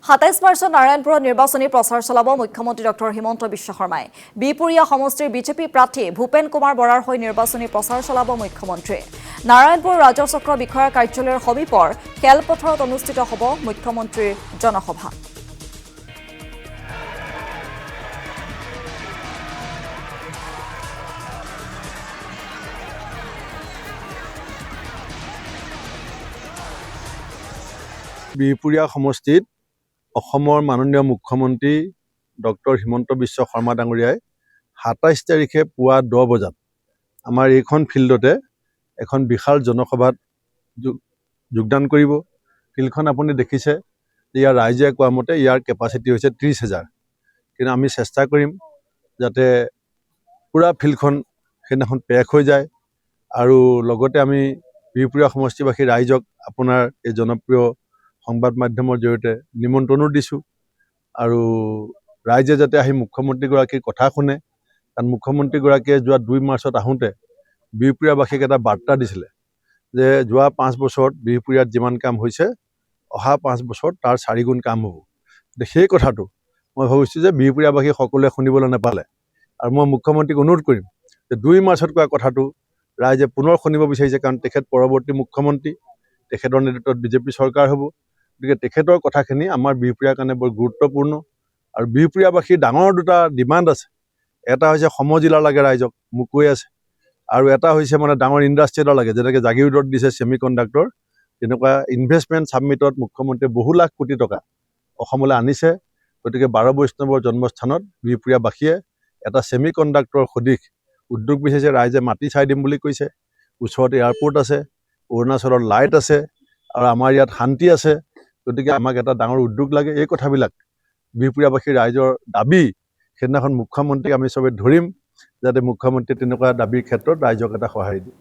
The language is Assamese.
27 মাৰ্চত নাৰায়ণপুৰত নিৰ্বাচনী প্ৰচাৰ চলাব মুখ্যমন্ত্ৰী ডক্টৰ হিমন্ত বিশ্ব শৰ্মাই। বিপুৰীয়া সমষ্টিৰ বিজেপি প্ৰাৰ্থী ভূপেন কুমাৰ বৰাৰ হৈ নিৰ্বাচনী প্ৰচাৰ চলাব মুখ্যমন্ত্ৰীয়ে। নাৰায়ণপুৰ ৰাজচক্ৰ বিষয়াৰ কাৰ্যালয়ৰ সমীপৰ খেলপথাৰত অনুষ্ঠিত হ'ব মুখ্যমন্ত্ৰীৰ জনসভা। বিপুৰীয়া সমষ্টিত অসমৰ মাননীয় মুখ্যমন্ত্ৰী ডক্টৰ হিমন্ত বিশ্ব শৰ্মা ডাঙৰীয়াই 27 তাৰিখে পুৱা 10 বজাত আমাৰ এইখন ফিল্ডতে এখন বিশাল জনসভাত যোগদান কৰিব। ফিল্ডখন আপুনি দেখিছে যে ইয়াৰ ৰাইজে কোৱা মতে ইয়াৰ কেপাচিটি হৈছে 30,000, কিন্তু আমি চেষ্টা কৰিম যাতে পুৰা ফিল্ডখন সেইদিনাখন পেক হৈ যায়। আৰু লগতে আমি বিপুৰীয়া সমষ্টিবাসী ৰাইজক আপোনাৰ এই জনপ্ৰিয় সংবাদ মাধ্যমৰ জৰিয়তে নিমন্ত্ৰণো দিছোঁ, আৰু ৰাইজে যাতে আহি মুখ্যমন্ত্ৰীগৰাকীৰ কথা শুনে। কাৰণ মুখ্যমন্ত্ৰীগৰাকীয়ে যোৱা 2 মাৰ্চত আহোঁতে বিহপুৰীয়াবাসীক এটা বাৰ্তা দিছিলে যে যোৱা 5 বছৰত বিহপুৰীয়াত যিমান কাম হৈছে অহা 5 বছৰত তাৰ 4 গুণ কাম হ'ব। সেই কথাটো মই ভাবিছোঁ যে বিহপুৰীয়াবাসী সকলোৱে শুনিবলৈ নাপালে, আৰু মই মুখ্যমন্ত্ৰীক অনুৰোধ কৰিম যে 2 মাৰ্চত কোৱা কথাটো ৰাইজে পুনৰ শুনিব বিচাৰিছে। কাৰণ তেখেত পৰৱৰ্তী মুখ্যমন্ত্ৰী, তেখেতৰ নেতৃত্বত বিজেপি চৰকাৰ হ'ব। গতিকে তেখেতৰ কথাখিনি আমাৰ বিহপুৰীয়াৰ কাৰণে বৰ গুৰুত্বপূৰ্ণ। আৰু বিহপুৰীয়াবাসীৰ ডাঙৰ 2টা ডিমাণ্ড আছে। এটা হৈছে সমজিলা লাগে ৰাইজক, মোক কৈ আছে, আৰু এটা হৈছে মানে ডাঙৰ ইণ্ডাষ্ট্ৰী এটা লাগে, যেনেকৈ জাগিৰোডত দিছে ছেমি কণ্ডাক্টৰ। তেনেকুৱা ইনভেষ্টমেণ্ট ছাবমিটত মুখ্যমন্ত্ৰীয়ে বহু লাখ কোটি টকা অসমলৈ আনিছে। গতিকে 12 বৈষ্ণৱৰ জন্মস্থানত বিহপুৰীয়াবাসীয়ে এটা ছেমি কণ্ডাক্টৰ সদৃশ উদ্যোগ বিচাৰিছে। ৰাইজে মাটি চাই দিম বুলি কৈছে। ওচৰতে এয়াৰপৰ্ট আছে, অৰুণাচলৰ লাইট আছে, আৰু আমাৰ ইয়াত শান্তি আছে। গতিকে আমাক এটা ডাঙৰ উদ্যোগ লাগে। এই কথাবিলাক বিহপুৰীয়াবাসীৰ ৰাইজৰ দাবী। সেইদিনাখন মুখ্যমন্ত্ৰীক আমি চবে ধৰিম যাতে মুখ্যমন্ত্ৰীয়ে তেনেকুৱা দাবীৰ ক্ষেত্ৰত ৰাইজক এটা সঁহাৰি দিয়ে।